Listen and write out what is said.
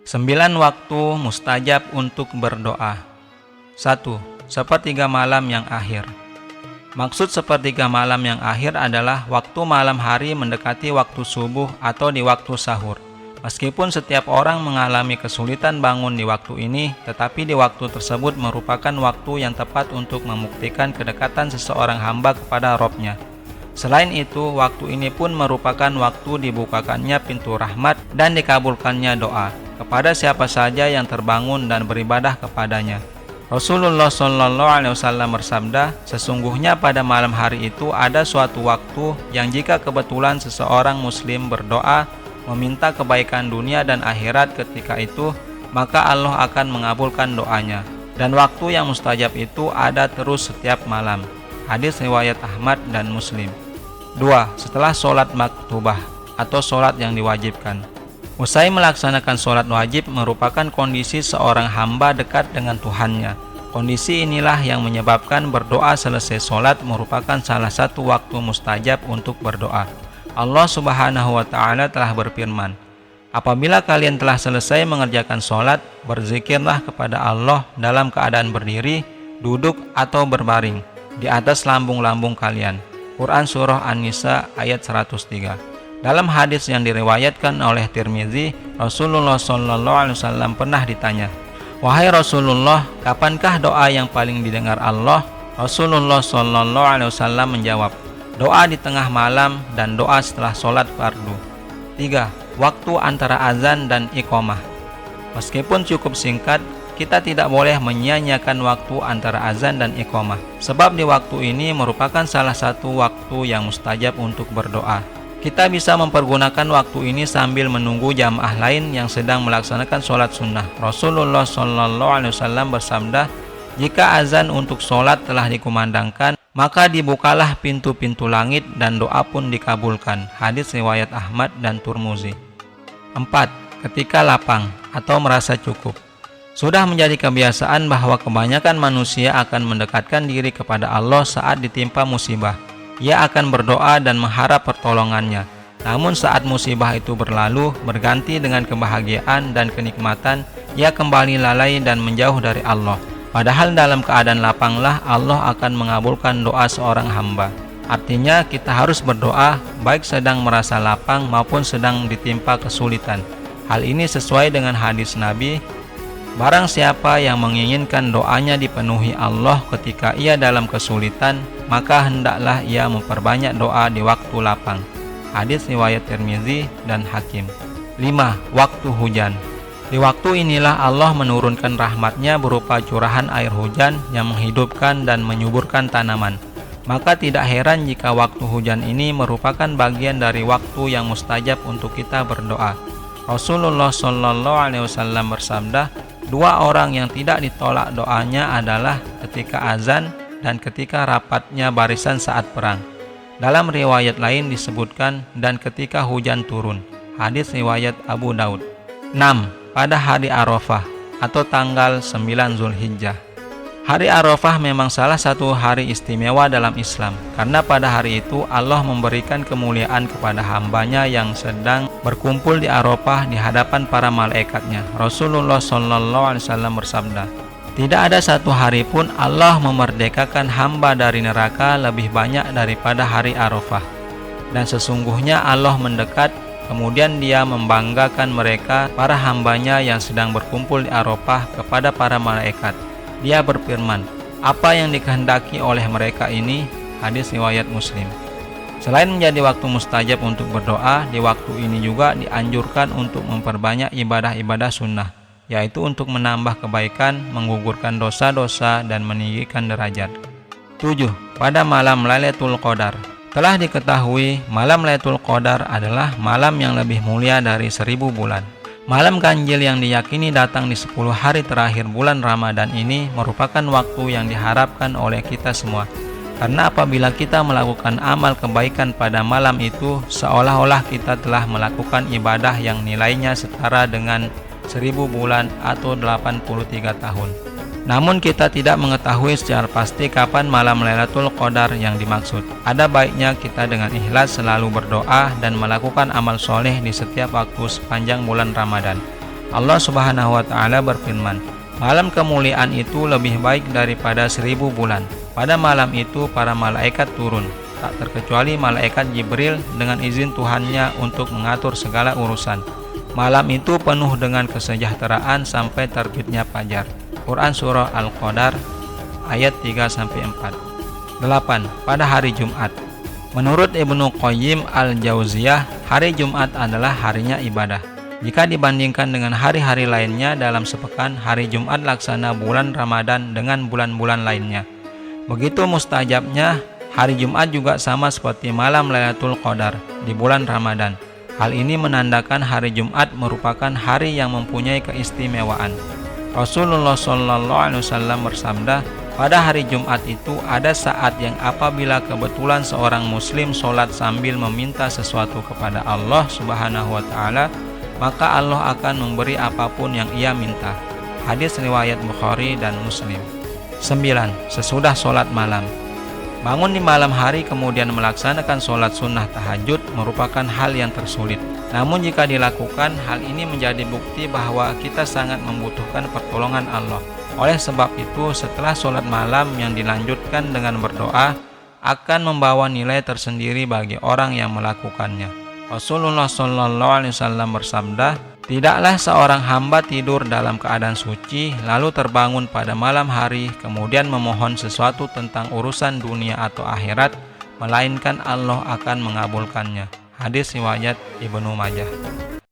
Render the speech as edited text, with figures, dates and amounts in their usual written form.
9 waktu mustajab untuk berdoa. 1. Sepertiga malam yang akhir. Maksud sepertiga malam yang akhir adalah waktu malam hari mendekati waktu subuh atau di waktu sahur. Meskipun setiap orang mengalami kesulitan bangun di waktu ini, tetapi di waktu tersebut merupakan waktu yang tepat untuk membuktikan kedekatan seseorang hamba kepada Robnya. Selain itu, waktu ini pun merupakan waktu dibukakannya pintu rahmat dan dikabulkannya doa kepada siapa saja yang terbangun dan beribadah kepadanya. Rasulullah SAW bersabda, sesungguhnya pada malam hari itu ada suatu waktu yang jika kebetulan seseorang muslim berdoa meminta kebaikan dunia dan akhirat ketika itu, maka Allah akan mengabulkan doanya. Dan waktu yang mustajab itu ada terus setiap malam. Hadis riwayat Ahmad dan Muslim. 2. Setelah sholat maktubah atau sholat yang diwajibkan. Usai melaksanakan sholat wajib merupakan kondisi seorang hamba dekat dengan Tuhannya. Kondisi inilah yang menyebabkan berdoa selesai sholat merupakan salah satu waktu mustajab untuk berdoa. Allah Subhanahu wa Ta'ala telah berfirman, apabila kalian telah selesai mengerjakan sholat, berzikirlah kepada Allah dalam keadaan berdiri, duduk atau berbaring di atas lambung-lambung kalian. Quran Surah An-Nisa ayat 103. Dalam hadis yang diriwayatkan oleh Tirmizi, Rasulullah SAW pernah ditanya, wahai Rasulullah, kapankah doa yang paling didengar Allah? Rasulullah SAW menjawab, doa di tengah malam dan doa setelah sholat fardu. 3. Waktu antara azan dan iqamah. Meskipun cukup singkat, kita tidak boleh menyia-nyiakan waktu antara azan dan iqamah, sebab di waktu ini merupakan salah satu waktu yang mustajab untuk berdoa. Kita bisa mempergunakan waktu ini sambil menunggu jamaah lain yang sedang melaksanakan sholat sunnah. Rasulullah SAW bersabda, jika azan untuk sholat telah dikumandangkan, maka dibukalah pintu-pintu langit dan doa pun dikabulkan. Hadis riwayat Ahmad dan Turmuzi. 4. Ketika lapang atau merasa cukup. Sudah menjadi kebiasaan bahwa kebanyakan manusia akan mendekatkan diri kepada Allah saat ditimpa musibah. Ia akan berdoa dan mengharap pertolongannya. Namun saat musibah itu berlalu, berganti dengan kebahagiaan dan kenikmatan, ia kembali lalai dan menjauh dari Allah. Padahal dalam keadaan lapanglah Allah akan mengabulkan doa seorang hamba. Artinya kita harus berdoa baik sedang merasa lapang maupun sedang ditimpa kesulitan. Hal ini sesuai dengan hadis Nabi, barang siapa yang menginginkan doanya dipenuhi Allah ketika ia dalam kesulitan, maka hendaklah ia memperbanyak doa di waktu lapang. Hadis riwayat Tirmizi dan Hakim. 5. Waktu hujan. Di waktu inilah Allah menurunkan rahmatnya berupa curahan air hujan yang menghidupkan dan menyuburkan tanaman. Maka tidak heran jika waktu hujan ini merupakan bagian dari waktu yang mustajab untuk kita berdoa. Rasulullah SAW bersabda, dua orang yang tidak ditolak doanya adalah ketika azan dan ketika rapatnya barisan saat perang. Dalam riwayat lain disebutkan, dan ketika hujan turun. Hadis riwayat Abu Daud. 6. Pada hari Arafah atau tanggal 9 Zulhijjah. Hari Arafah memang salah satu hari istimewa dalam Islam, karena pada hari itu Allah memberikan kemuliaan kepada hambanya yang sedang berkumpul di Arafah di hadapan para malaikatnya. Rasulullah SAW bersabda, tidak ada satu hari pun Allah memerdekakan hamba dari neraka lebih banyak daripada hari Arafah. Dan sesungguhnya Allah mendekat, kemudian dia membanggakan mereka, para hambanya yang sedang berkumpul di Arafah kepada para malaikat. Dia berfirman, apa yang dikehendaki oleh mereka ini? Hadis riwayat Muslim. Selain menjadi waktu mustajab untuk berdoa, di waktu ini juga dianjurkan untuk memperbanyak ibadah-ibadah sunnah, yaitu untuk menambah kebaikan, menggugurkan dosa-dosa, dan meninggikan derajat. 7. Pada malam Lailatul Qadar. Telah diketahui, malam Lailatul Qadar adalah malam yang lebih mulia dari 1000 bulan. Malam ganjil yang diyakini datang di 10 hari terakhir bulan Ramadan ini merupakan waktu yang diharapkan oleh kita semua. Karena apabila kita melakukan amal kebaikan pada malam itu, seolah-olah kita telah melakukan ibadah yang nilainya setara dengan 1000 bulan atau 83 tahun. Namun kita tidak mengetahui secara pasti kapan malam Lailatul Qadar yang dimaksud. Ada baiknya kita dengan ikhlas selalu berdoa dan melakukan amal soleh di setiap waktu sepanjang bulan Ramadan. Allah Subhanahu wa Ta'ala berfirman, "Malam kemuliaan itu lebih baik daripada 1000 bulan. Pada malam itu para malaikat turun, tak terkecuali malaikat Jibril dengan izin Tuhannya untuk mengatur segala urusan. Malam itu penuh dengan kesejahteraan sampai terbitnya fajar." Quran Surah Al-Qadar ayat 3-4. 8. Pada hari Jumat. Menurut Ibnu Qayyim Al-Jauziyah, hari Jumat adalah harinya ibadah. Jika dibandingkan dengan hari-hari lainnya dalam sepekan, hari Jumat laksana bulan Ramadan dengan bulan-bulan lainnya. Begitu mustajabnya, hari Jumat juga sama seperti malam Lailatul Qadar di bulan Ramadan. Hal ini menandakan hari Jumat merupakan hari yang mempunyai keistimewaan. Rasulullah SAW bersabda, pada hari Jumat itu ada saat yang apabila kebetulan seorang muslim sholat sambil meminta sesuatu kepada Allah Subhanahu wa Ta'ala, maka Allah akan memberi apapun yang ia minta. Hadis riwayat Bukhari dan Muslim. 9. Sesudah sholat malam. Bangun di malam hari kemudian melaksanakan sholat sunnah tahajud merupakan hal yang tersulit. Namun jika dilakukan, hal ini menjadi bukti bahwa kita sangat membutuhkan pertolongan Allah. Oleh sebab itu, setelah sholat malam yang dilanjutkan dengan berdoa akan membawa nilai tersendiri bagi orang yang melakukannya. Rasulullah SAW bersabda, "Tidaklah seorang hamba tidur dalam keadaan suci, lalu terbangun pada malam hari, kemudian memohon sesuatu tentang urusan dunia atau akhirat, melainkan Allah akan mengabulkannya." Hadis riwayat Ibnu Majah.